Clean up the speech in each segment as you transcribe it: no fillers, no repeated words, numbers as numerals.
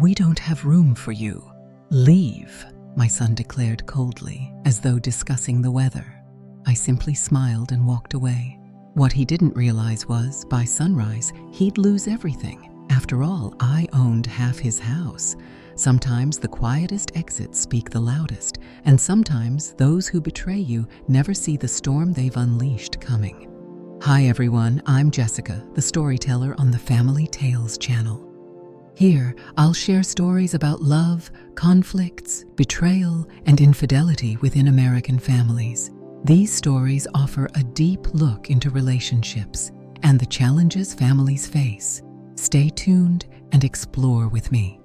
"We don't have room for you. Leave," my son declared coldly, as though discussing the weather. I simply smiled and walked away. What he didn't realize was, by sunrise, he'd lose everything. After all, I owned half his house. Sometimes the quietest exits speak the loudest, and sometimes those who betray you never see the storm they've unleashed coming. Hi everyone, I'm Jessica, the storyteller on the Family Tales channel. Here, I'll share stories about love, conflicts, betrayal, and infidelity within American families. These stories offer a deep look into relationships and the challenges families face. Stay tuned and explore with me.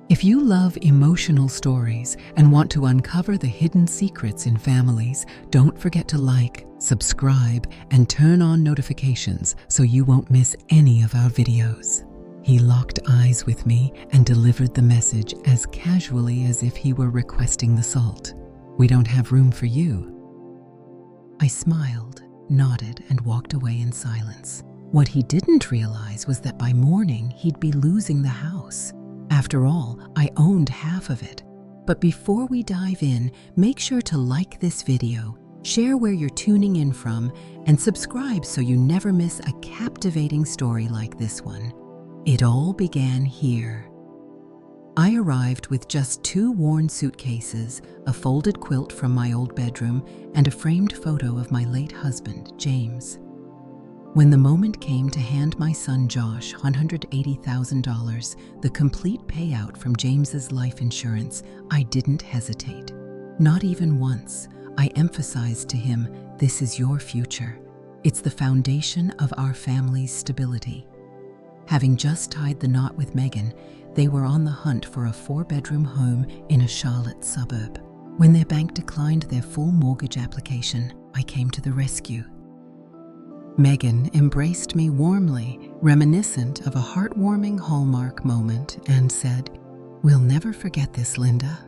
If you love emotional stories and want to uncover the hidden secrets in families, don't forget to like, subscribe, and turn on notifications so you won't miss any of our videos. He locked eyes with me and delivered the message as casually as if he were requesting the salt. "We don't have room for you." I smiled, nodded, and walked away in silence. What he didn't realize was that by morning he'd be losing the house. After all, I owned half of it. But before we dive in, make sure to like this video, share where you're tuning in from, and subscribe so you never miss a captivating story like this one. It all began here. I arrived with just 2 worn suitcases, a folded quilt from my old bedroom, and a framed photo of my late husband, James. When the moment came to hand my son Josh $180,000, the complete payout from James's life insurance, I didn't hesitate. Not even once. I emphasized to him, "This is your future. It's the foundation of our family's stability." Having just tied the knot with Megan, they were on the hunt for a 4-bedroom home in a Charlotte suburb. When their bank declined their full mortgage application, I came to the rescue. Megan embraced me warmly, reminiscent of a heartwarming Hallmark moment, and said, "We'll never forget this, Linda.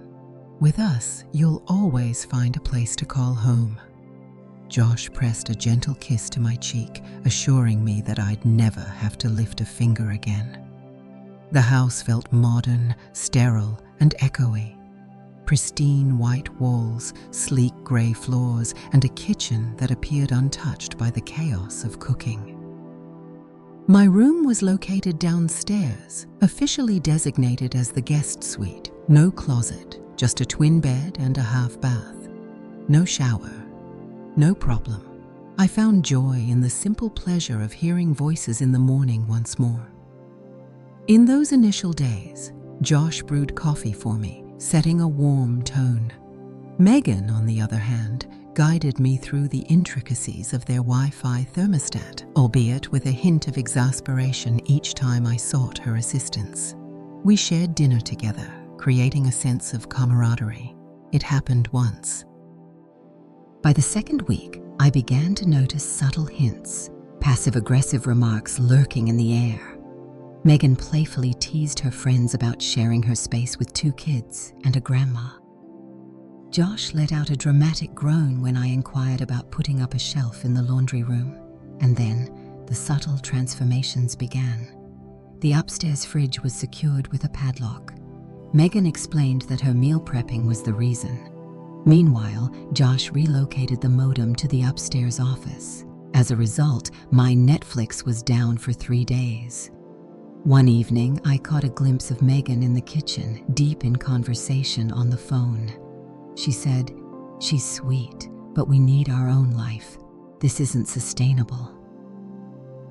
With us, you'll always find a place to call home." Josh pressed a gentle kiss to my cheek, assuring me that I'd never have to lift a finger again. The house felt modern, sterile, and echoey. Pristine white walls, sleek gray floors, and a kitchen that appeared untouched by the chaos of cooking. My room was located downstairs, officially designated as the guest suite. No closet, just a twin bed and a half bath. No shower. No problem. I found joy in the simple pleasure of hearing voices in the morning once more. In those initial days, Josh brewed coffee for me, setting a warm tone. Megan, on the other hand, guided me through the intricacies of their Wi-Fi thermostat, albeit with a hint of exasperation each time I sought her assistance. We shared dinner together, creating a sense of camaraderie. It happened once. By the second week, I began to notice subtle hints, passive-aggressive remarks lurking in the air. Megan playfully teased her friends about sharing her space with 2 kids and a grandma. Josh let out a dramatic groan when I inquired about putting up a shelf in the laundry room, and then the subtle transformations began. The upstairs fridge was secured with a padlock. Megan explained that her meal prepping was the reason. Meanwhile, Josh relocated the modem to the upstairs office. As a result, my Netflix was down for 3 days. One evening, I caught a glimpse of Megan in the kitchen, deep in conversation on the phone. She said, "She's sweet, but we need our own life. This isn't sustainable."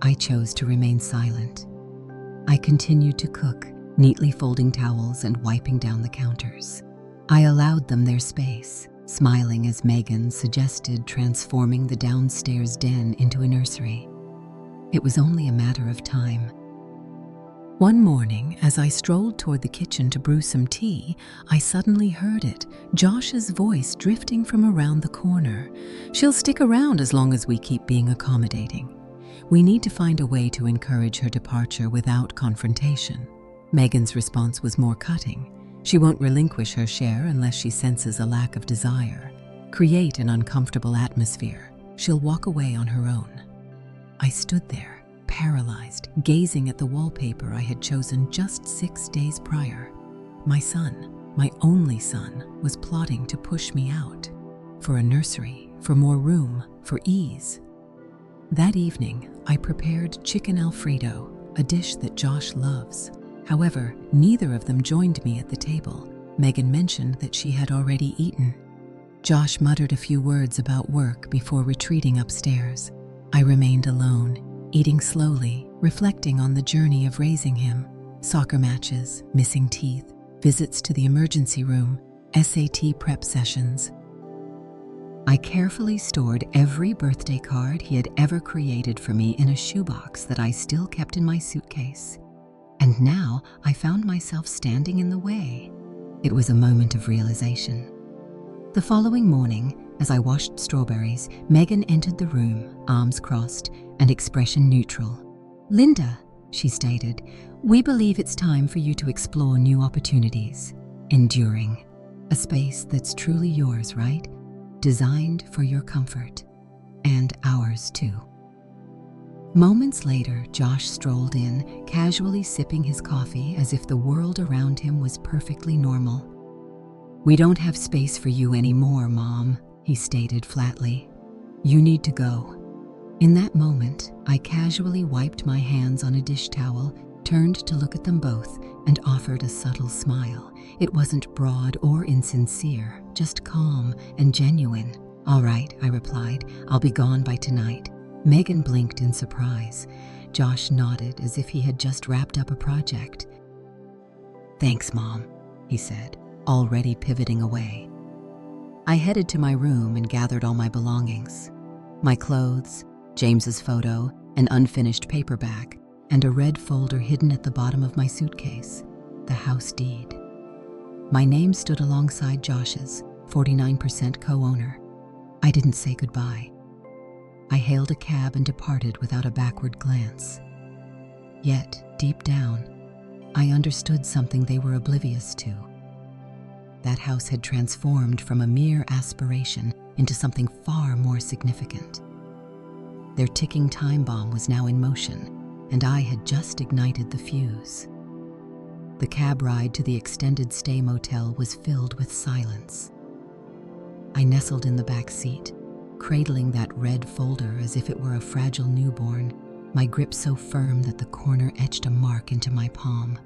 I chose to remain silent. I continued to cook, neatly folding towels and wiping down the counters. I allowed them their space, smiling as Megan suggested transforming the downstairs den into a nursery. It was only a matter of time. One morning, as I strolled toward the kitchen to brew some tea, I suddenly heard it, Josh's voice drifting from around the corner. "She'll stick around as long as we keep being accommodating. We need to find a way to encourage her departure without confrontation." Megan's response was more cutting. "She won't relinquish her share unless she senses a lack of desire. Create an uncomfortable atmosphere. She'll walk away on her own." I stood there, paralyzed, gazing at the wallpaper I had chosen just 6 days prior. My son, my only son, was plotting to push me out. For a nursery, for more room, for ease. That evening, I prepared chicken Alfredo, a dish that Josh loves. However, neither of them joined me at the table. Megan mentioned that she had already eaten. Josh muttered a few words about work before retreating upstairs. I remained alone, eating slowly, reflecting on the journey of raising him. Soccer matches, missing teeth, visits to the emergency room, SAT prep sessions. I carefully stored every birthday card he had ever created for me in a shoebox that I still kept in my suitcase. And now I found myself standing in the way. It was a moment of realization. The following morning, as I washed strawberries, Megan entered the room, arms crossed and expression neutral. "Linda," she stated, "we believe it's time for you to explore new opportunities. Enduring. A space that's truly yours, right? Designed for your comfort. And ours too." Moments later, Josh strolled in, casually sipping his coffee as if the world around him was perfectly normal. "We don't have space for you anymore, Mom," he stated flatly. "You need to go." In that moment, I casually wiped my hands on a dish towel, turned to look at them both, and offered a subtle smile. It wasn't broad or insincere, just calm and genuine. "All right," I replied. "I'll be gone by tonight." Megan blinked in surprise. Josh nodded as if he had just wrapped up a project. "Thanks, Mom," he said, already pivoting away. I headed to my room and gathered all my belongings. My clothes, James's photo, an unfinished paperback, and a red folder hidden at the bottom of my suitcase, the house deed. My name stood alongside Josh's, 49% co-owner. I didn't say goodbye. I hailed a cab and departed without a backward glance. Yet, deep down, I understood something they were oblivious to. That house had transformed from a mere aspiration into something far more significant. Their ticking time bomb was now in motion, and I had just ignited the fuse. The cab ride to the extended stay motel was filled with silence. I nestled in the back seat, cradling that red folder as if it were a fragile newborn, my grip so firm that the corner etched a mark into my palm.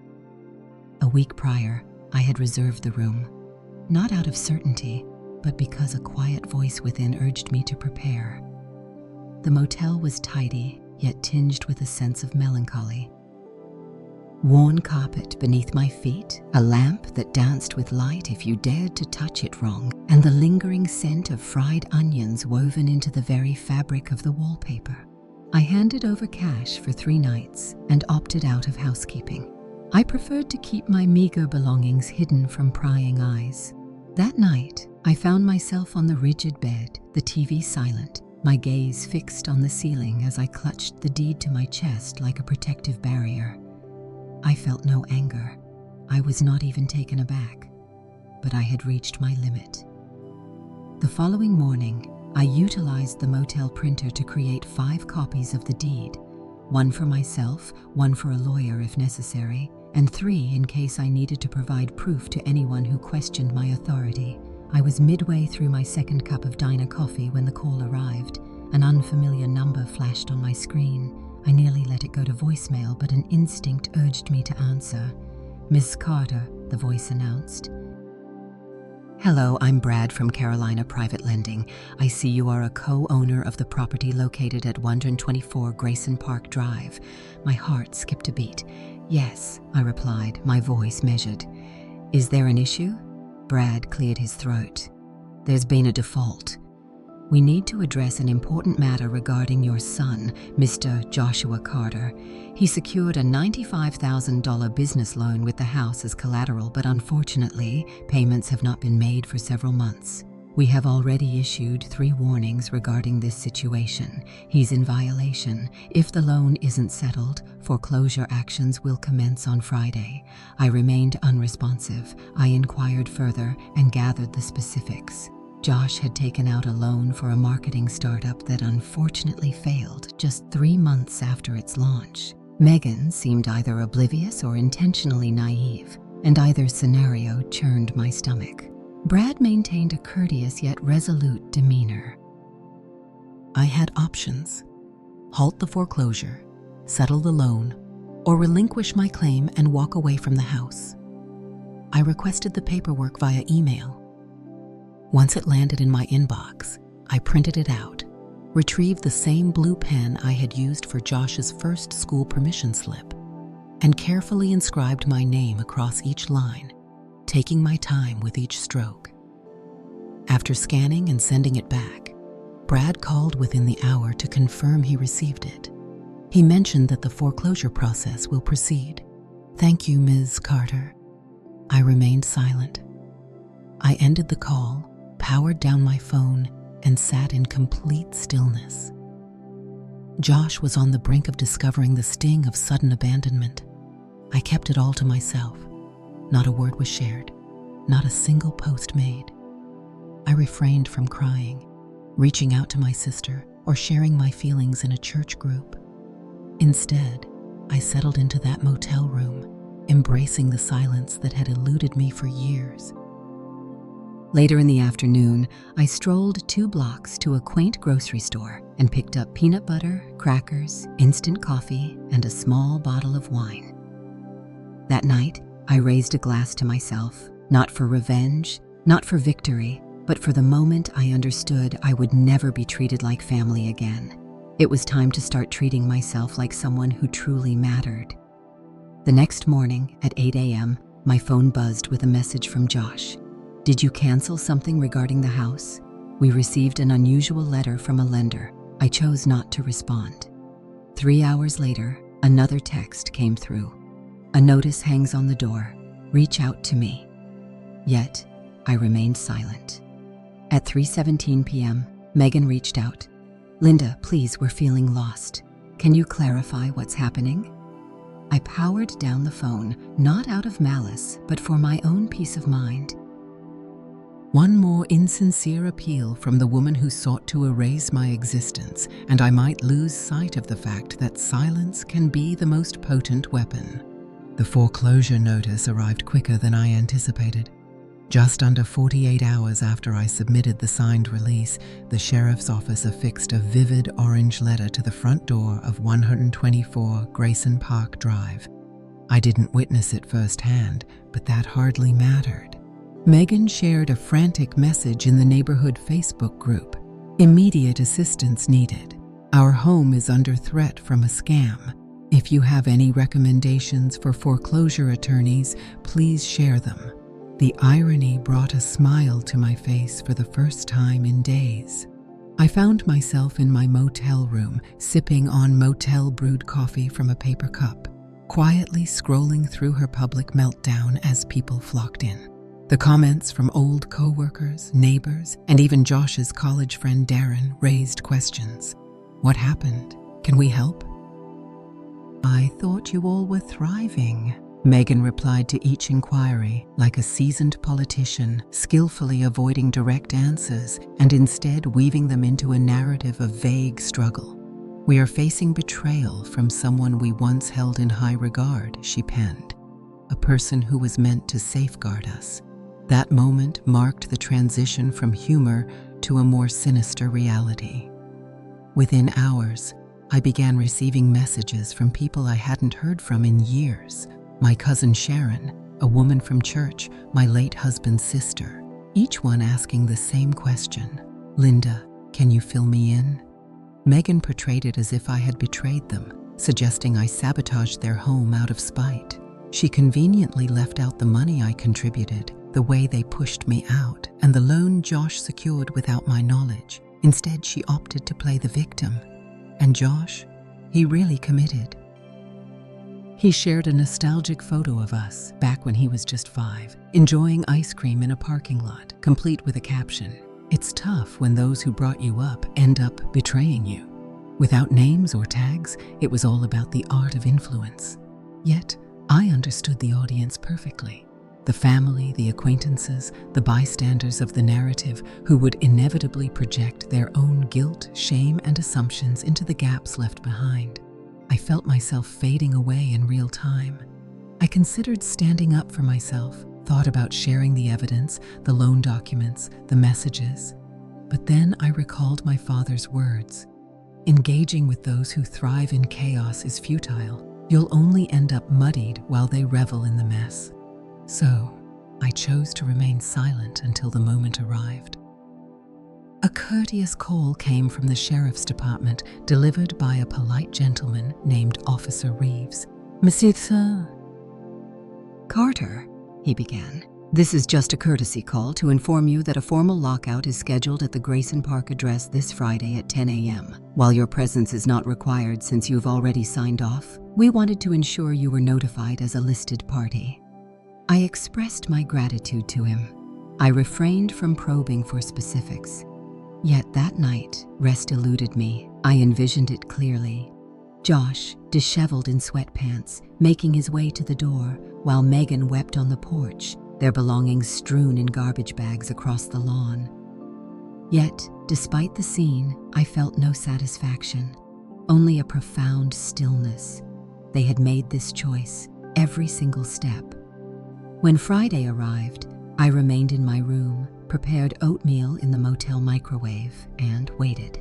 A week prior, I had reserved the room, not out of certainty, but because a quiet voice within urged me to prepare. The motel was tidy, yet tinged with a sense of melancholy. Worn carpet beneath my feet, a lamp that danced with light if you dared to touch it wrong, and the lingering scent of fried onions woven into the very fabric of the wallpaper. I handed over cash for 3 nights and opted out of housekeeping. I preferred to keep my meager belongings hidden from prying eyes. That night, I found myself on the rigid bed, the TV silent, my gaze fixed on the ceiling as I clutched the deed to my chest like a protective barrier. I felt no anger. I was not even taken aback, but I had reached my limit. The following morning, I utilized the motel printer to create 5 copies of the deed, 1 for myself, 1 for a lawyer if necessary, and 3 in case I needed to provide proof to anyone who questioned my authority. I was midway through my 2nd cup of Diner coffee when the call arrived. An unfamiliar number flashed on my screen. I nearly let it go to voicemail, but an instinct urged me to answer. "Miss Carter," the voice announced. "Hello, I'm Brad from Carolina Private Lending. I see you are a co-owner of the property located at 124 Grayson Park Drive." My heart skipped a beat. "Yes," I replied, my voice measured. "Is there an issue?" Brad cleared his throat. "There's been a default. We need to address an important matter regarding your son, Mr. Joshua Carter. He secured a $95,000 business loan with the house as collateral, but unfortunately, payments have not been made for several months. We have already issued 3 warnings regarding this situation. He's in violation. If the loan isn't settled, foreclosure actions will commence on Friday." I remained unresponsive. I inquired further and gathered the specifics. Josh had taken out a loan for a marketing startup that unfortunately failed just 3 months after its launch. Megan seemed either oblivious or intentionally naive, and either scenario churned my stomach. Brad maintained a courteous yet resolute demeanor. I had options: halt the foreclosure, settle the loan, or relinquish my claim and walk away from the house. I requested the paperwork via email. Once it landed in my inbox, I printed it out, retrieved the same blue pen I had used for Josh's first school permission slip, and carefully inscribed my name across each line, taking my time with each stroke. After scanning and sending it back, Brad called within the hour to confirm he received it. He mentioned that the foreclosure process will proceed. "Thank you, Ms. Carter." I remained silent. I ended the call, powered down my phone, and sat in complete stillness. Josh was on the brink of discovering the sting of sudden abandonment. I kept it all to myself. Not a word was shared, not a single post made. I refrained from crying, reaching out to my sister, or sharing my feelings in a church group. Instead, I settled into that motel room, embracing the silence that had eluded me for years. Later in the afternoon, I strolled 2 blocks to a quaint grocery store and picked up peanut butter, crackers, instant coffee, and a small bottle of wine. That night, I raised a glass to myself, not for revenge, not for victory, but for the moment I understood I would never be treated like family again. It was time to start treating myself like someone who truly mattered. The next morning at 8 a.m., my phone buzzed with a message from Josh. "Did you cancel something regarding the house? We received an unusual letter from a lender." I chose not to respond. 3 hours later, another text came through. "A notice hangs on the door. Reach out to me." Yet, I remained silent. At 3:17 p.m., Megan reached out. "Linda, please, we're feeling lost. Can you clarify what's happening?" I powered down the phone, not out of malice, but for my own peace of mind. One more insincere appeal from the woman who sought to erase my existence, and I might lose sight of the fact that silence can be the most potent weapon. The foreclosure notice arrived quicker than I anticipated. Just under 48 hours after I submitted the signed release, the sheriff's office affixed a vivid orange letter to the front door of 124 Grayson Park Drive. I didn't witness it firsthand, but that hardly mattered. Megan shared a frantic message in the neighborhood Facebook group. "Immediate assistance needed. Our home is under threat from a scam. If you have any recommendations for foreclosure attorneys, please share them." The irony brought a smile to my face for the first time in days. I found myself in my motel room, sipping on motel brewed coffee from a paper cup, quietly scrolling through her public meltdown as people flocked in. The comments from old co-workers, neighbors, and even Josh's college friend Darren raised questions. What happened? Can we help? "I thought you all were thriving," Megan replied to each inquiry like a seasoned politician, skillfully avoiding direct answers and instead weaving them into a narrative of vague struggle. "We are facing betrayal from someone we once held in high regard," she penned, "a person who was meant to safeguard us." That moment marked the transition from humor to a more sinister reality. Within hours, I began receiving messages from people I hadn't heard from in years. My cousin Sharon, a woman from church, my late husband's sister, each one asking the same question: "Linda, can you fill me in?" Megan portrayed it as if I had betrayed them, suggesting I sabotaged their home out of spite. She conveniently left out the money I contributed, the way they pushed me out, and the loan Josh secured without my knowledge. Instead, she opted to play the victim. And Josh, he really committed. He shared a nostalgic photo of us back when he was just 5, enjoying ice cream in a parking lot, complete with a caption: "It's tough when those who brought you up end up betraying you." Without names or tags, it was all about the art of influence. Yet, I understood the audience perfectly. The family, the acquaintances, the bystanders of the narrative who would inevitably project their own guilt, shame, and assumptions into the gaps left behind. I felt myself fading away in real time. I considered standing up for myself, thought about sharing the evidence, the loan documents, the messages. But then I recalled my father's words. Engaging with those who thrive in chaos is futile. You'll only end up muddied while they revel in the mess. So, I chose to remain silent until the moment arrived. A courteous call came from the sheriff's department, delivered by a polite gentleman named Officer Reeves. "Monsieur Sir." "Carter," he began. "This is just a courtesy call to inform you that a formal lockout is scheduled at the Grayson Park address this Friday at 10 a.m. While your presence is not required since you've already signed off, we wanted to ensure you were notified as a listed party." I expressed my gratitude to him. I refrained from probing for specifics. Yet that night, rest eluded me. I envisioned it clearly. Josh, disheveled in sweatpants, making his way to the door, while Megan wept on the porch, their belongings strewn in garbage bags across the lawn. Yet, despite the scene, I felt no satisfaction, only a profound stillness. They had made this choice, every single step. When Friday arrived, I remained in my room, prepared oatmeal in the motel microwave, and waited.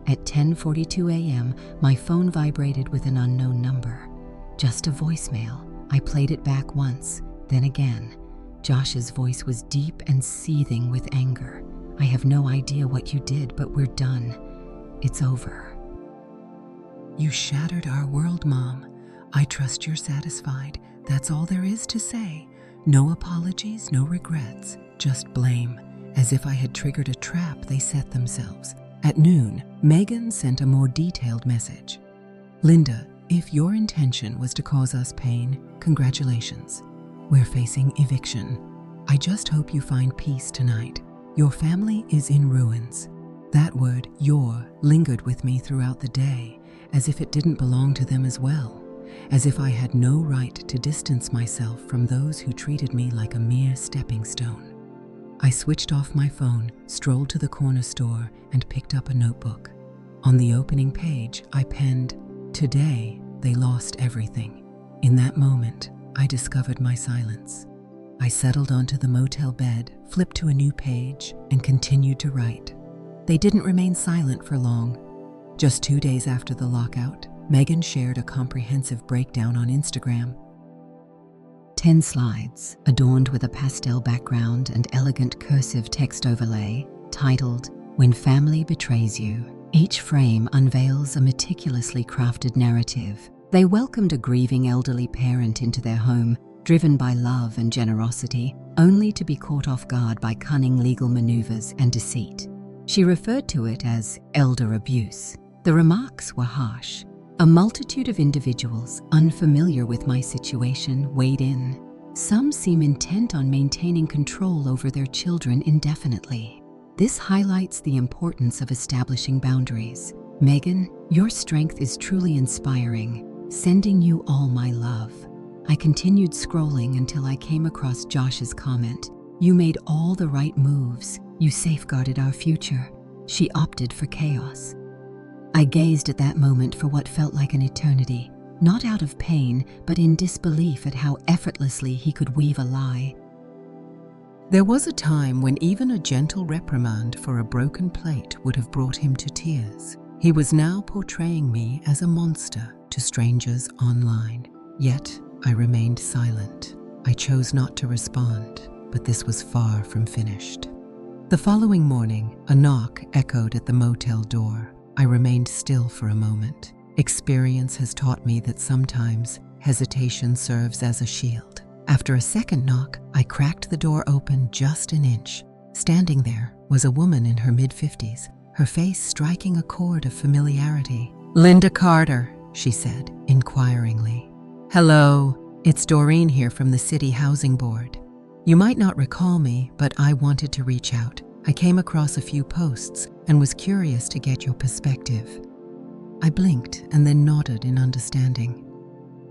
At 10:42 a.m., my phone vibrated with an unknown number. Just a voicemail. I played it back once, then again. Josh's voice was deep and seething with anger. "I have no idea what you did, but we're done. It's over." "You shattered our world, Mom. I trust you're satisfied. That's all there is to say. No apologies, no regrets, just blame. As if I had triggered a trap they set themselves." At noon, Megan sent a more detailed message. "Linda, if your intention was to cause us pain, congratulations. We're facing eviction. I just hope you find peace tonight. Your family is in ruins." That word, "your," lingered with me throughout the day, as if it didn't belong to them as well. As if I had no right to distance myself from those who treated me like a mere stepping stone. I switched off my phone, strolled to the corner store, and picked up a notebook. On the opening page, I penned, "Today, they lost everything." In that moment, I discovered my silence. I settled onto the motel bed, flipped to a new page, and continued to write. They didn't remain silent for long. Just 2 days after the lockout, Megan shared a comprehensive breakdown on Instagram. 10 slides, adorned with a pastel background and elegant cursive text overlay, titled, "When Family Betrays You." Each frame unveils a meticulously crafted narrative. They welcomed a grieving elderly parent into their home, driven by love and generosity, only to be caught off guard by cunning legal maneuvers and deceit. She referred to it as elder abuse. The remarks were harsh. A multitude of individuals, unfamiliar with my situation, weighed in. Some seem intent on maintaining control over their children indefinitely. This highlights the importance of establishing boundaries. Megan, your strength is truly inspiring. Sending you all my love. I continued scrolling until I came across Josh's comment. "You made all the right moves. You safeguarded our future." She opted for chaos. I gazed at that moment for what felt like an eternity, not out of pain, but in disbelief at how effortlessly he could weave a lie. There was a time when even a gentle reprimand for a broken plate would have brought him to tears. He was now portraying me as a monster to strangers online. Yet, I remained silent. I chose not to respond, but this was far from finished. The following morning, a knock echoed at the motel door. I remained still for a moment. Experience has taught me that sometimes hesitation serves as a shield. After a second knock, I cracked the door open just an inch. Standing there was a woman in her mid-50s, her face striking a chord of familiarity. "Linda Carter," she said, inquiringly. "Hello, it's Doreen here from the City Housing Board. You might not recall me, but I wanted to reach out. I came across a few posts and was curious to get your perspective." I blinked and then nodded in understanding.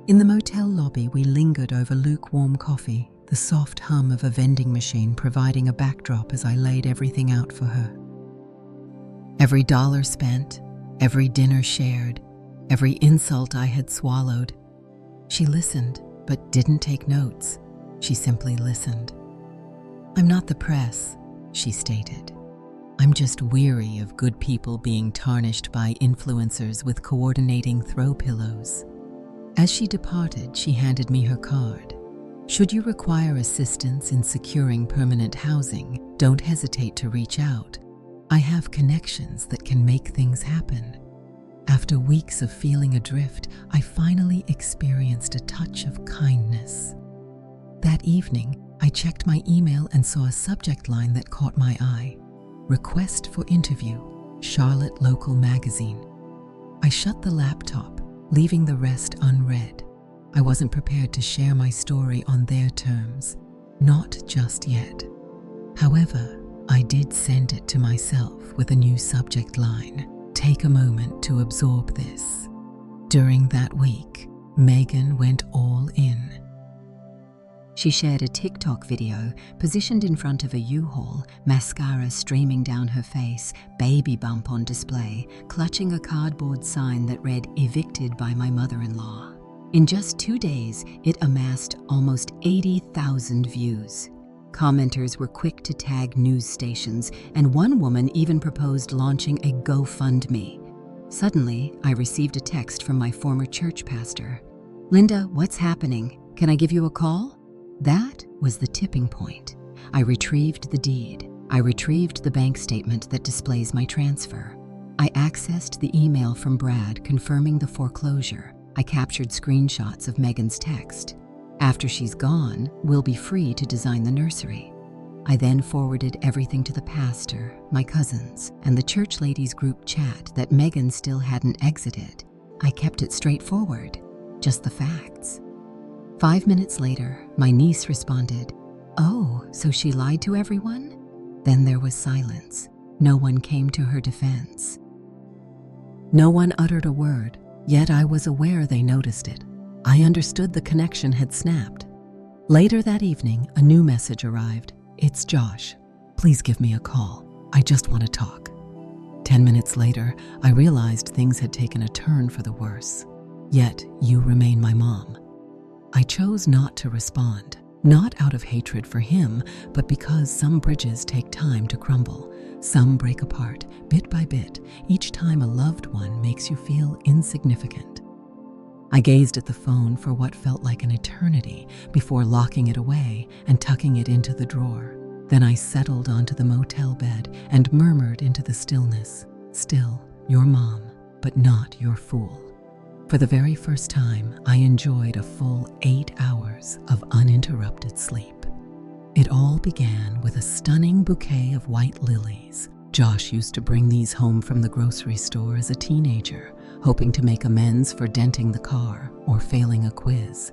In the motel lobby, we lingered over lukewarm coffee, the soft hum of a vending machine providing a backdrop as I laid everything out for her. Every dollar spent, every dinner shared, every insult I had swallowed. She listened, but didn't take notes. She simply listened. "I'm not the press," she stated. "I'm just weary of good people being tarnished by influencers with coordinating throw pillows." As she departed, she handed me her card. "Should you require assistance in securing permanent housing, don't hesitate to reach out. I have connections that can make things happen." After weeks of feeling adrift, I finally experienced a touch of kindness. That evening, I checked my email and saw a subject line that caught my eye. "Request for interview, Charlotte Local Magazine." I shut the laptop, leaving the rest unread. I wasn't prepared to share my story on their terms, not just yet. However, I did send it to myself with a new subject line: "Take a moment to absorb this." During that week, Megan went all in. She shared a TikTok video positioned in front of a U-Haul, mascara streaming down her face, baby bump on display, clutching a cardboard sign that read "Evicted by my mother-in-law." In just 2 days, it amassed almost 80,000 views. Commenters were quick to tag news stations, and one woman even proposed launching a GoFundMe. Suddenly, I received a text from my former church pastor. "Linda, what's happening? Can I give you a call?" That was the tipping point. I retrieved the deed. I retrieved the bank statement that displays my transfer. I accessed the email from Brad confirming the foreclosure. I captured screenshots of Megan's text. "After she's gone, we'll be free to design the nursery." I then forwarded everything to the pastor, my cousins, and the church ladies group chat that Megan still hadn't exited. I kept it straightforward, just the facts. 5 minutes later, my niece responded, "Oh, so she lied to everyone?" Then there was silence. No one came to her defense. No one uttered a word, yet I was aware they noticed it. I understood the connection had snapped. Later that evening, a new message arrived. "It's Josh. Please give me a call. I just want to talk." 10 minutes later, I realized things had taken a turn for the worse. "Yet, you remain my mom." I chose not to respond, not out of hatred for him, but because some bridges take time to crumble. Some break apart, bit by bit, each time a loved one makes you feel insignificant. I gazed at the phone for what felt like an eternity before locking it away and tucking it into the drawer. Then I settled onto the motel bed and murmured into the stillness, "Still, your mom, but not your fool." For the very first time, I enjoyed a full 8 hours of uninterrupted sleep. It all began with a stunning bouquet of white lilies. Josh used to bring these home from the grocery store as a teenager, hoping to make amends for denting the car or failing a quiz.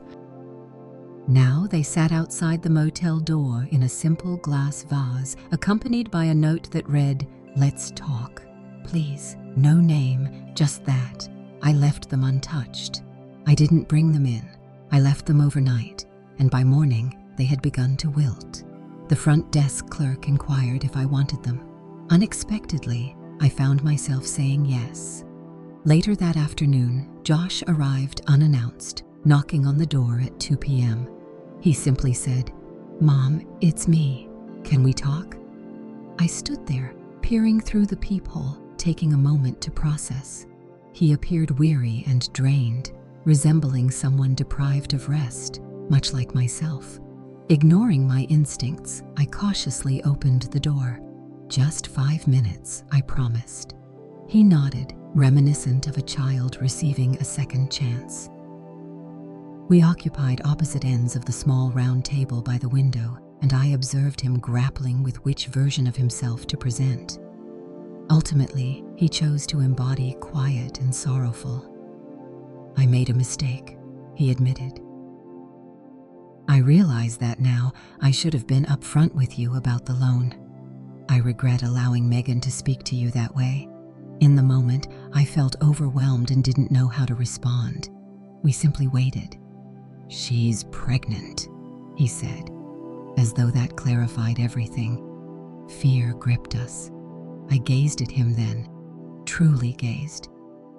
Now they sat outside the motel door in a simple glass vase, accompanied by a note that read, "Let's talk. Please, no name, just that." I left them untouched. I didn't bring them in. I left them overnight, and by morning, they had begun to wilt. The front desk clerk inquired if I wanted them. Unexpectedly, I found myself saying yes. Later that afternoon, Josh arrived unannounced, knocking on the door at 2 p.m. He simply said, "Mom, it's me. Can we talk?" I stood there, peering through the peephole, taking a moment to process. He appeared weary and drained, resembling someone deprived of rest, much like myself. Ignoring my instincts, I cautiously opened the door. "Just 5 minutes, I promised." He nodded, reminiscent of a child receiving a second chance. We occupied opposite ends of the small round table by the window, and I observed him grappling with which version of himself to present. Ultimately, he chose to embody quiet and sorrowful. "I made a mistake," he admitted. "I realize that now. I should have been upfront with you about the loan. I regret allowing Megan to speak to you that way. In the moment, I felt overwhelmed and didn't know how to respond. We simply waited." "She's pregnant," he said. as though that clarified everything. Fear gripped us. I gazed at him then, truly gazed,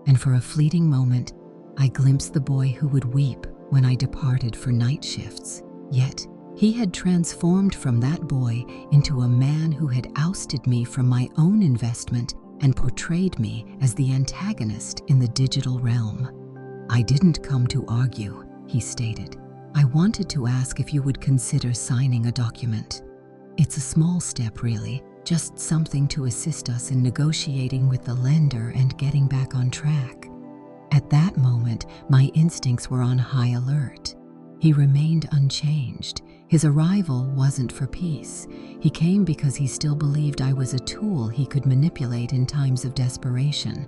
and for a fleeting moment, I glimpsed the boy who would weep when I departed for night shifts. Yet, he had transformed from that boy into a man who had ousted me from my own investment and portrayed me as the antagonist in the digital realm. "I didn't come to argue," he stated. "I wanted to ask if you would consider signing a document. It's a small step, really, just something to assist us in negotiating with the lender and getting back on track." At that moment, my instincts were on high alert. He remained unchanged. His arrival wasn't for peace. He came because he still believed I was a tool he could manipulate in times of desperation.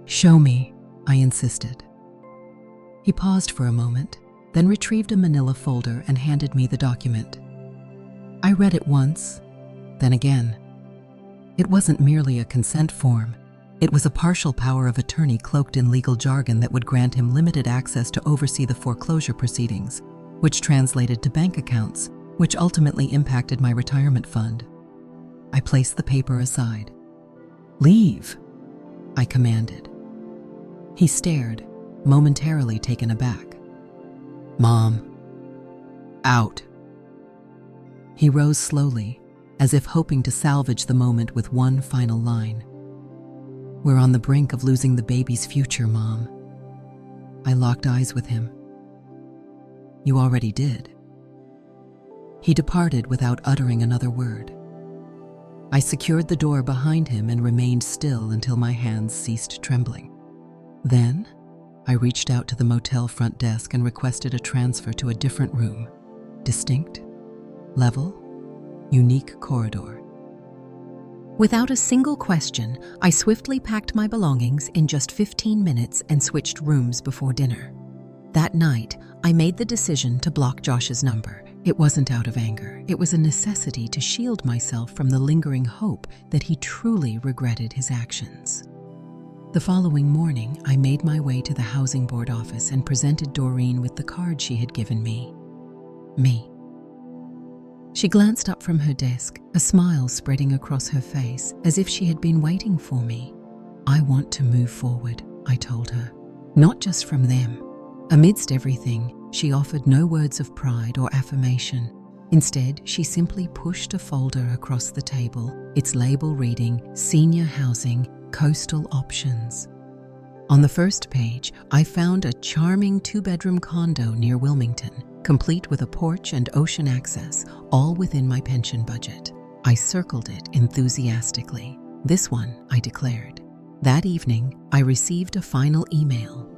"Show me," I insisted. He paused for a moment, then retrieved a manila folder and handed me the document. I read it once, then again. It wasn't merely a consent form. It was a partial power of attorney cloaked in legal jargon that would grant him limited access to oversee the foreclosure proceedings, which translated to bank accounts, which ultimately impacted my retirement fund. I placed the paper aside. "Leave," I commanded. He stared, momentarily taken aback. "Mom, out." He rose slowly, as if hoping to salvage the moment with one final line. "We're on the brink of losing the baby's future, Mom." I locked eyes with him. "You already did." He departed without uttering another word. I secured the door behind him and remained still until my hands ceased trembling. Then, I reached out to the motel front desk and requested a transfer to a different room. Distinct, level, unique corridor. Without a single question, I swiftly packed my belongings in just 15 minutes and switched rooms before dinner. That night, I made the decision to block Josh's number. It wasn't out of anger. It was a necessity to shield myself from the lingering hope that he truly regretted his actions. The following morning, I made my way to the housing board office and presented Doreen with the card she had given me. Me. She glanced up from her desk, a smile spreading across her face, as if she had been waiting for me. "I want to move forward," I told her. "Not just from them." Amidst everything, she offered no words of pride or affirmation. Instead, she simply pushed a folder across the table, its label reading Senior Housing, Coastal Options. On the first page, I found a charming 2-bedroom condo near Wilmington, complete with a porch and ocean access, all within my pension budget. I circled it enthusiastically. "This one," I declared. That evening, I received a final email.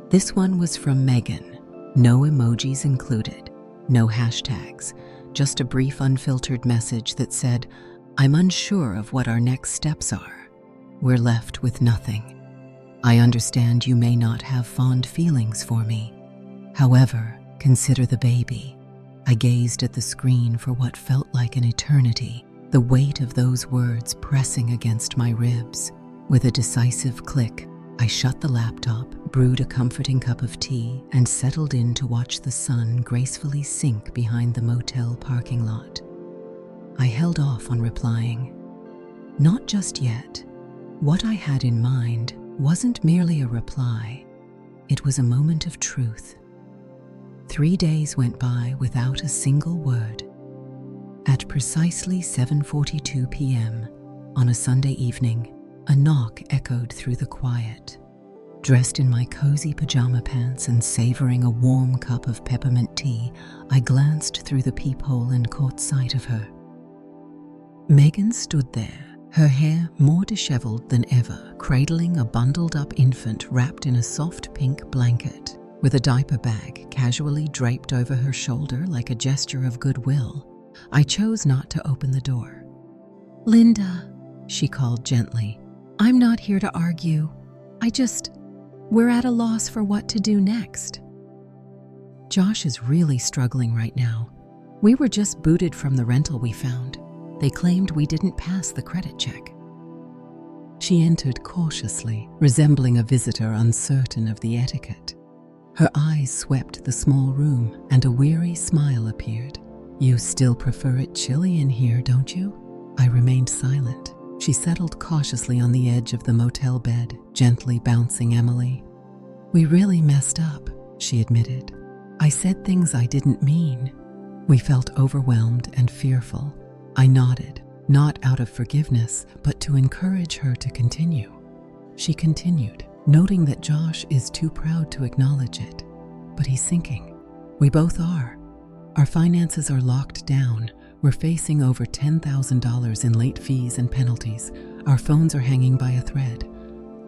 This one was from Megan. No emojis included, no hashtags, just a brief unfiltered message that said, "I'm unsure of what our next steps are. We're left with nothing. I understand you may not have fond feelings for me. However, consider the baby." I gazed at the screen for what felt like an eternity, the weight of those words pressing against my ribs. With a decisive click, I shut the laptop, brewed a comforting cup of tea, and settled in to watch the sun gracefully sink behind the motel parking lot. I held off on replying. Not just yet. What I had in mind wasn't merely a reply. It was a moment of truth. 3 days went by without a single word. At precisely 7:42 p.m. on a Sunday evening, a knock echoed through the quiet. Dressed in my cozy pajama pants and savoring a warm cup of peppermint tea, I glanced through the peephole and caught sight of her. Megan stood there, her hair more disheveled than ever, cradling a bundled-up infant wrapped in a soft pink blanket, with a diaper bag casually draped over her shoulder like a gesture of goodwill. I chose not to open the door. "Linda," she called gently, "I'm not here to argue. We're at a loss for what to do next." Josh is really struggling right now. We were just booted from the rental we found. They claimed we didn't pass the credit check. She entered cautiously, resembling a visitor uncertain of the etiquette. Her eyes swept the small room, and a weary smile appeared. "You still prefer it chilly in here, don't you?" I remained silent. She settled cautiously on the edge of the motel bed, gently bouncing Emily. "We really messed up," she admitted. "I said things I didn't mean." We felt overwhelmed and fearful. I nodded, not out of forgiveness, but to encourage her to continue. She continued, noting that Josh is too proud to acknowledge it. "But he's sinking. We both are. Our finances are locked down. We're facing over $10,000 in late fees and penalties. Our phones are hanging by a thread.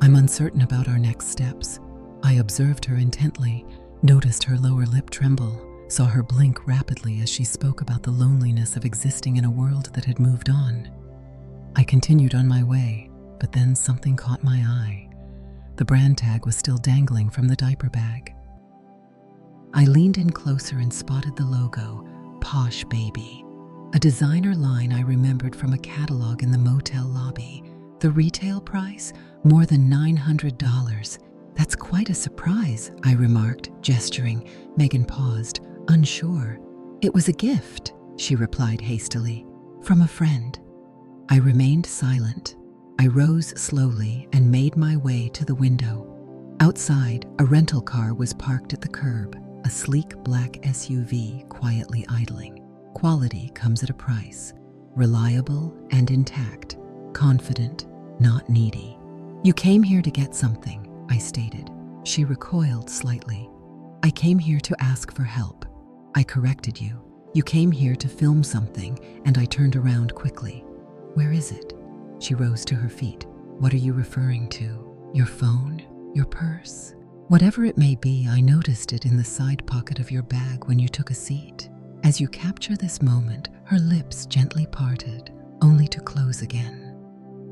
I'm uncertain about our next steps." I observed her intently, noticed her lower lip tremble, saw her blink rapidly as she spoke about the loneliness of existing in a world that had moved on. I continued on my way, but then something caught my eye. The brand tag was still dangling from the diaper bag. I leaned in closer and spotted the logo, Posh Baby, a designer line I remembered from a catalog in the motel lobby. The retail price? More than $900. "That's quite a surprise," I remarked, gesturing. Megan paused, unsure. "It was a gift," she replied hastily, "from a friend." I remained silent. I rose slowly and made my way to the window. Outside, a rental car was parked at the curb, a sleek black SUV quietly idling. Quality comes at a price. Reliable and intact. Confident, not needy. "You came here to get something," I stated. She recoiled slightly. "I came here to ask for help." I corrected you. "You came here to film something," and I turned around quickly. "Where is it?" She rose to her feet. "What are you referring to? Your phone? Your purse?" "Whatever it may be, I noticed it in the side pocket of your bag when you took a seat." As you capture this moment, her lips gently parted, only to close again.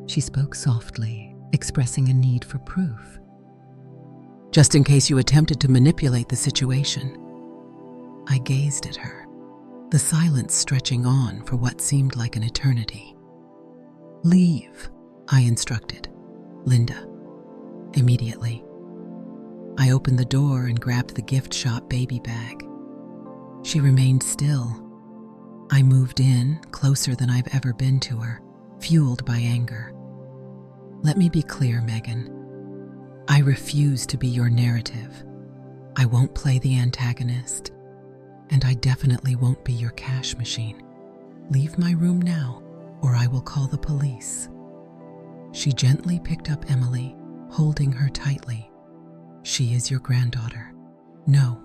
She spoke softly, expressing a need for proof. "Just in case you attempted to manipulate the situation." I gazed at her, the silence stretching on for what seemed like an eternity. "Leave," I instructed. "Linda." Immediately. I opened the door and grabbed the gift shop baby bag. She remained still. I moved in, closer than I've ever been to her, fueled by anger. "Let me be clear, Megan. I refuse to be your narrative. I won't play the antagonist, and I definitely won't be your cash machine. Leave my room now, or I will call the police." She gently picked up Emily, holding her tightly. "She is your granddaughter." "No,"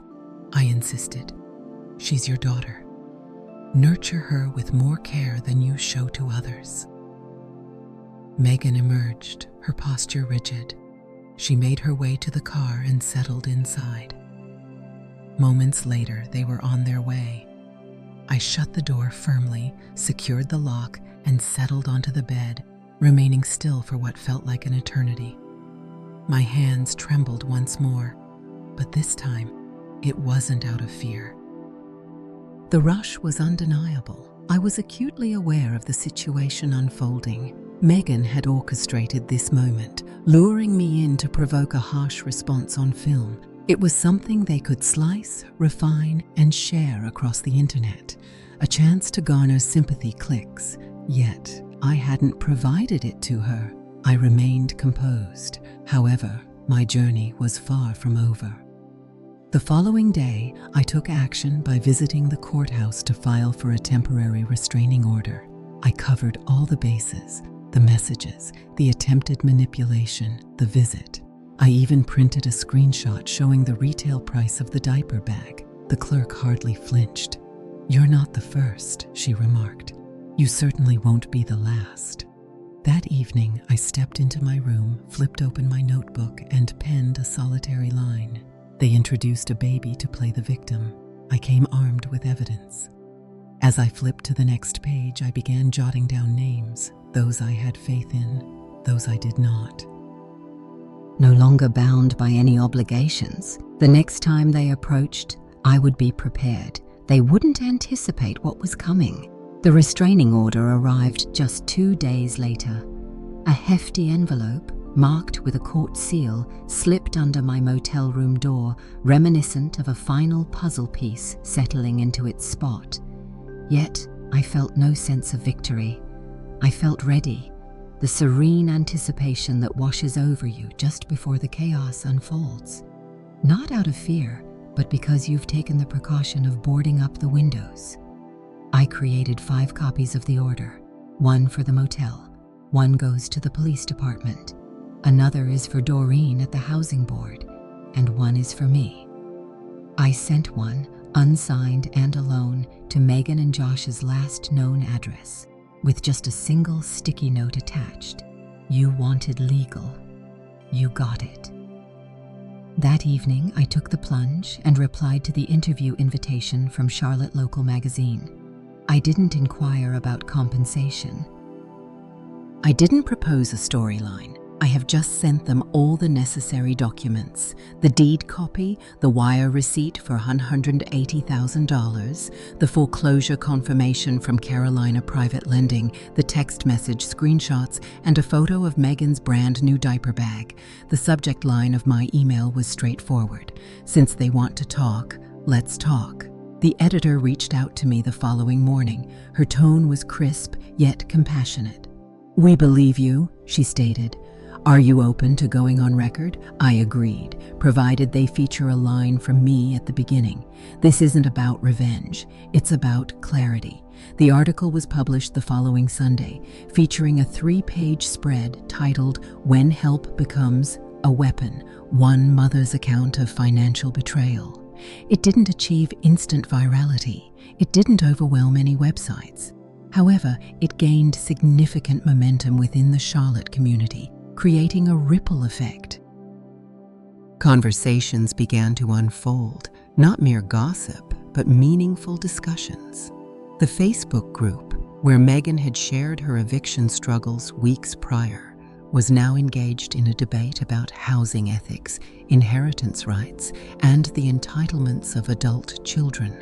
I insisted. "She's your daughter. Nurture her with more care than you show to others." Megan emerged, her posture rigid. She made her way to the car and settled inside. Moments later, they were on their way. I shut the door firmly, secured the lock, and settled onto the bed, remaining still for what felt like an eternity. My hands trembled once more, but this time, it wasn't out of fear. The rush was undeniable. I was acutely aware of the situation unfolding. Megan had orchestrated this moment, luring me in to provoke a harsh response on film. It was something they could slice, refine, and share across the internet, a chance to garner sympathy clicks. Yet, I hadn't provided it to her. I remained composed. However, my journey was far from over. The following day, I took action by visiting the courthouse to file for a temporary restraining order. I covered all the bases: the messages, the attempted manipulation, the visit. I even printed a screenshot showing the retail price of the diaper bag. The clerk hardly flinched. "You're not the first," she remarked. "You certainly won't be the last." That evening, I stepped into my room, flipped open my notebook, and penned a solitary line. They introduced a baby to play the victim. I came armed with evidence. As I flipped to the next page, I began jotting down names, those I had faith in, those I did not. No longer bound by any obligations, the next time they approached, I would be prepared. They wouldn't anticipate what was coming. The restraining order arrived just 2 days later. A hefty envelope, marked with a court seal, slipped under my motel room door, reminiscent of a final puzzle piece settling into its spot. Yet, I felt no sense of victory. I felt ready, the serene anticipation that washes over you just before the chaos unfolds. Not out of fear, but because you've taken the precaution of boarding up the windows. I created 5 copies of the order. 1 for the motel, 1 goes to the police department, another is for Doreen at the housing board, and 1 is for me. I sent 1, unsigned and alone, to Megan and Josh's last known address, with just a single sticky note attached. You wanted legal. You got it. That evening, I took the plunge and replied to the interview invitation from Charlotte Local Magazine. I didn't inquire about compensation. I didn't propose a storyline. I have just sent them all the necessary documents, the deed copy, the wire receipt for $180,000, the foreclosure confirmation from Carolina Private Lending, the text message screenshots, and a photo of Megan's brand new diaper bag. The subject line of my email was straightforward. Since they want to talk, let's talk. The editor reached out to me the following morning. Her tone was crisp, yet compassionate. "We believe you," she stated. "Are you open to going on record?" I agreed, provided they feature a line from me at the beginning. This isn't about revenge, it's about clarity. The article was published the following Sunday, featuring a 3-page spread titled "When Help Becomes a Weapon: One Mother's Account of Financial Betrayal." It didn't achieve instant virality. It didn't overwhelm any websites. However, it gained significant momentum within the Charlotte community, creating a ripple effect. Conversations began to unfold, not mere gossip, but meaningful discussions. The Facebook group, where Megan had shared her eviction struggles weeks prior, was now engaged in a debate about housing ethics, inheritance rights, and the entitlements of adult children.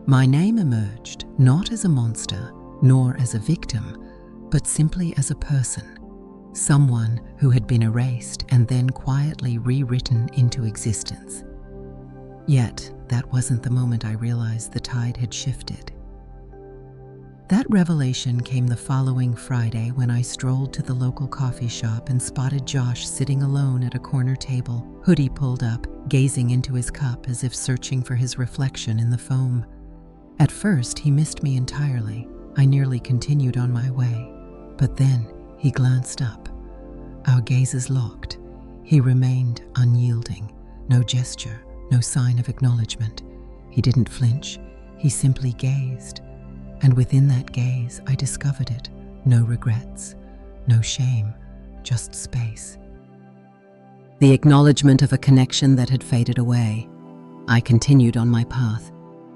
My name emerged not as a monster, nor as a victim, but simply as a person, someone who had been erased and then quietly rewritten into existence. Yet, that wasn't the moment I realized the tide had shifted. That revelation came the following Friday when I strolled to the local coffee shop and spotted Josh sitting alone at a corner table, hoodie pulled up, gazing into his cup as if searching for his reflection in the foam. At first, he missed me entirely. I nearly continued on my way. But then, he glanced up. Our gazes locked. He remained unyielding. No gesture, no sign of acknowledgement. He didn't flinch. He simply gazed. And within that gaze, I discovered it. No regrets, no shame, just space. The acknowledgement of a connection that had faded away. I continued on my path.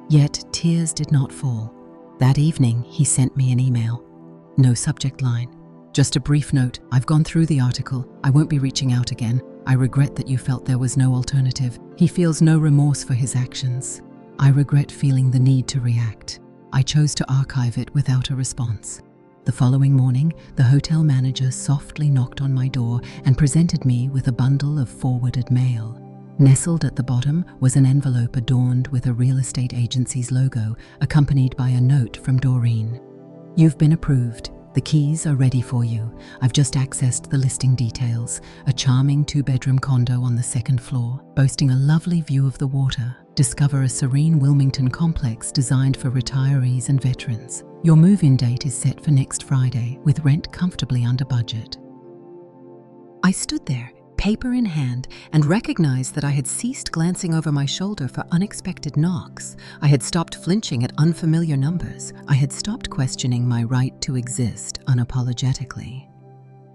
Yet tears did not fall. That evening, he sent me an email. No subject line. Just a brief note. "I've gone through the article. I won't be reaching out again. I regret that you felt there was no alternative." He feels no remorse for his actions. I regret feeling the need to react. I chose to archive it without a response. The following morning, the hotel manager softly knocked on my door and presented me with a bundle of forwarded mail. Nestled at the bottom was an envelope adorned with a real estate agency's logo, accompanied by a note from Doreen. "You've been approved. The keys are ready for you. I've just accessed the listing details. A charming 2-bedroom condo on the 2nd floor, boasting a lovely view of the water. Discover a serene Wilmington complex designed for retirees and veterans. Your move-in date is set for next Friday, with rent comfortably under budget." I stood there, paper in hand, and recognized that I had ceased glancing over my shoulder for unexpected knocks. I had stopped flinching at unfamiliar numbers. I had stopped questioning my right to exist unapologetically.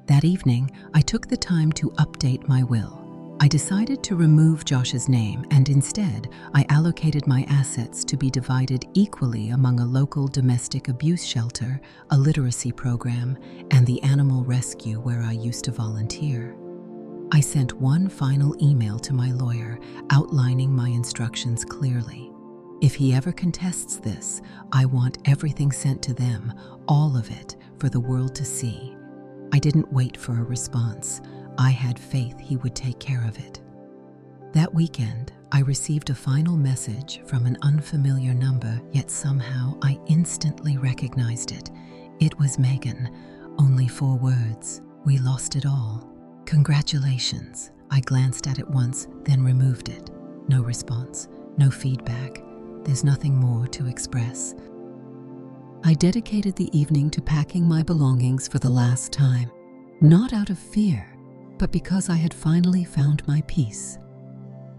That evening, I took the time to update my will. I decided to remove Josh's name, and instead, I allocated my assets to be divided equally among a local domestic abuse shelter, a literacy program, and the animal rescue where I used to volunteer. I sent one final email to my lawyer, outlining my instructions clearly. If he ever contests this, I want everything sent to them, all of it, for the world to see. I didn't wait for a response. I had faith he would take care of it. That weekend, I received a final message from an unfamiliar number, yet somehow I instantly recognized it. It was Megan. Only 4 words. We lost it all. Congratulations. I glanced at it once, then removed it. No response, no feedback. There's nothing more to express. I dedicated the evening to packing my belongings for the last time, not out of fear, but because I had finally found my peace.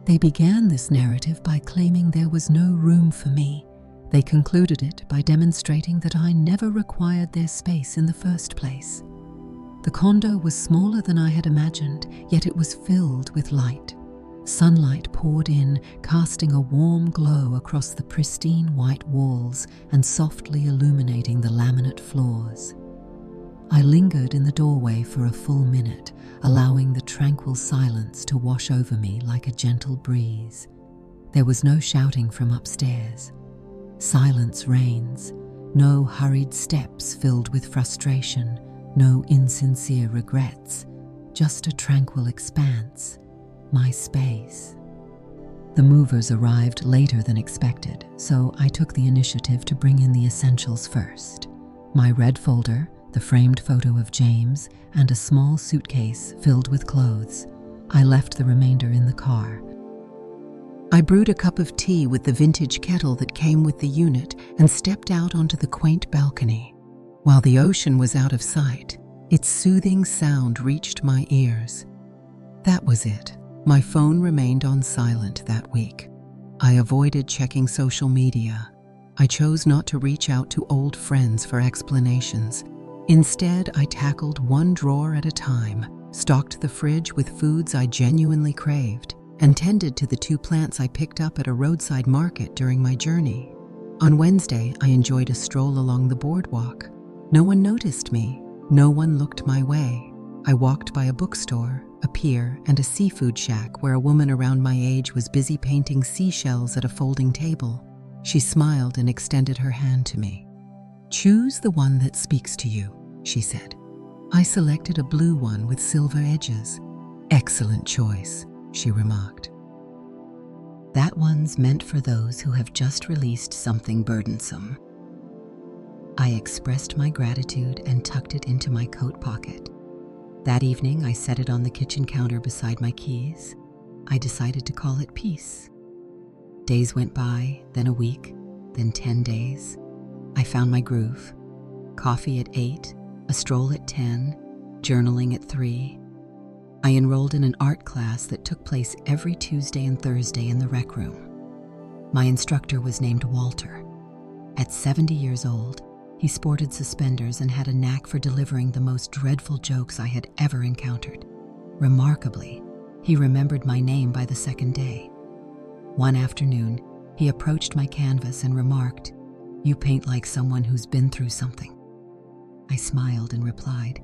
They began this narrative by claiming there was no room for me. They concluded it by demonstrating that I never required their space in the first place. The condo was smaller than I had imagined, yet it was filled with light. Sunlight poured in, casting a warm glow across the pristine white walls and softly illuminating the laminate floors. I lingered in the doorway for a full minute, allowing the tranquil silence to wash over me like a gentle breeze. There was no shouting from upstairs. Silence reigns, no hurried steps filled with frustration, no insincere regrets, just a tranquil expanse, my space. The movers arrived later than expected, so I took the initiative to bring in the essentials first. My red folder, the framed photo of James, and a small suitcase filled with clothes. I left the remainder in the car. I brewed a cup of tea with the vintage kettle that came with the unit and stepped out onto the quaint balcony. While the ocean was out of sight, its soothing sound reached my ears. That was it. My phone remained on silent that week. I avoided checking social media. I chose not to reach out to old friends for explanations. Instead, I tackled one drawer at a time, stocked the fridge with foods I genuinely craved, and tended to the 2 plants I picked up at a roadside market during my journey. On Wednesday, I enjoyed a stroll along the boardwalk. No one noticed me. No one looked my way. I walked by a bookstore, a pier, and a seafood shack where a woman around my age was busy painting seashells at a folding table. She smiled and extended her hand to me. "Choose the one that speaks to you," she said. I selected a blue one with silver edges. "Excellent choice," she remarked. That one's meant for those who have just released something burdensome. I expressed my gratitude and tucked it into my coat pocket. That evening, I set it on the kitchen counter beside my keys. I decided to call it peace. Days went by, then a week, then 10 days. I found my groove. Coffee at 8, a stroll at 10, journaling at 3. I enrolled in an art class that took place every Tuesday and Thursday in the rec room. My instructor was named Walter. At 70 years old, he sported suspenders and had a knack for delivering the most dreadful jokes I had ever encountered. Remarkably, he remembered my name by the second day. One afternoon, he approached my canvas and remarked, "You paint like someone who's been through something." I smiled and replied,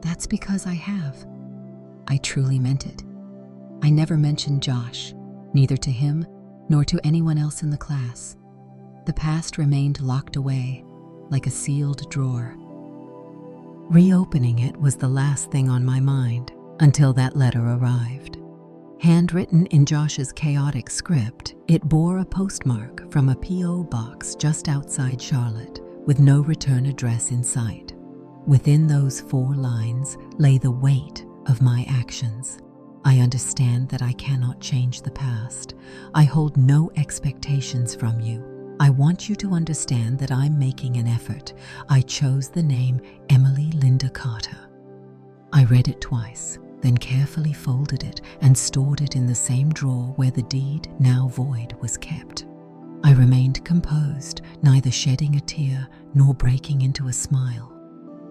"That's because I have." I truly meant it. I never mentioned Josh, neither to him nor to anyone else in the class. The past remained locked away, like a sealed drawer. Reopening it was the last thing on my mind until that letter arrived. Handwritten in Josh's chaotic script, it bore a postmark from a P.O. box just outside Charlotte, with no return address in sight. Within those 4 lines lay the weight of my actions. I understand that I cannot change the past. I hold no expectations from you. I want you to understand that I'm making an effort. I chose the name Emily Linda Carter. I read it twice, then carefully folded it and stored it in the same drawer where the deed, now void, was kept. I remained composed, neither shedding a tear nor breaking into a smile.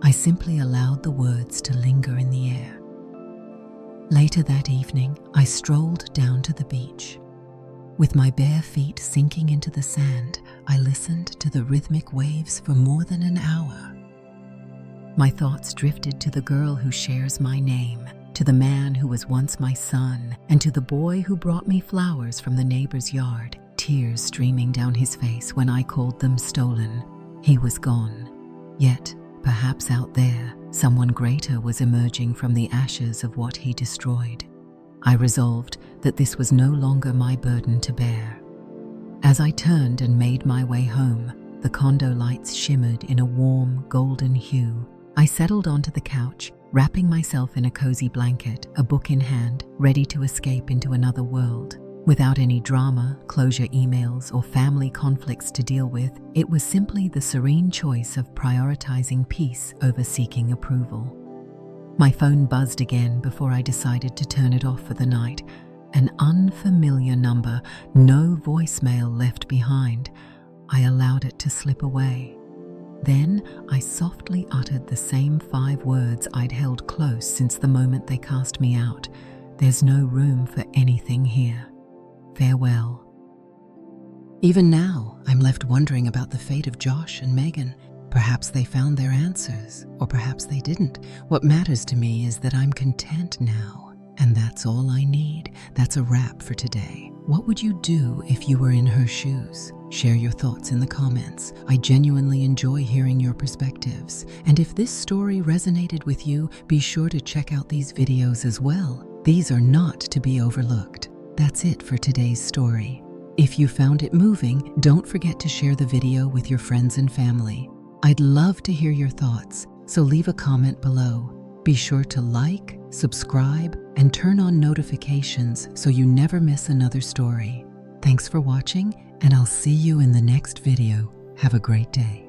I simply allowed the words to linger in the air. Later that evening, I strolled down to the beach. With my bare feet sinking into the sand, I listened to the rhythmic waves for more than an hour. My thoughts drifted to the girl who shares my name, to the man who was once my son, and to the boy who brought me flowers from the neighbor's yard, tears streaming down his face when I called them stolen. He was gone. Yet, perhaps out there, Someone greater was emerging from the ashes of what he destroyed. I resolved that this was no longer my burden to bear. As I turned and made my way home, the condo lights shimmered in a warm, golden hue. I settled onto the couch, wrapping myself in a cozy blanket, a book in hand, ready to escape into another world. Without any drama, closure emails, or family conflicts to deal with, it was simply the serene choice of prioritizing peace over seeking approval. My phone buzzed again before I decided to turn it off for the night. An unfamiliar number, no voicemail left behind. I allowed it to slip away. Then I softly uttered the same 5 words I'd held close since the moment they cast me out. There's no room for anything here. Farewell. Even now, I'm left wondering about the fate of Josh and Megan. Perhaps they found their answers, or perhaps they didn't. What matters to me is that I'm content now, and that's all I need. That's a wrap for today. What would you do if you were in her shoes? Share your thoughts in the comments. I genuinely enjoy hearing your perspectives. And if this story resonated with you, be sure to check out these videos as well. These are not to be overlooked. That's it for today's story. If you found it moving, don't forget to share the video with your friends and family. I'd love to hear your thoughts, so leave a comment below. Be sure to like, subscribe, and turn on notifications so you never miss another story. Thanks for watching, and I'll see you in the next video. Have a great day.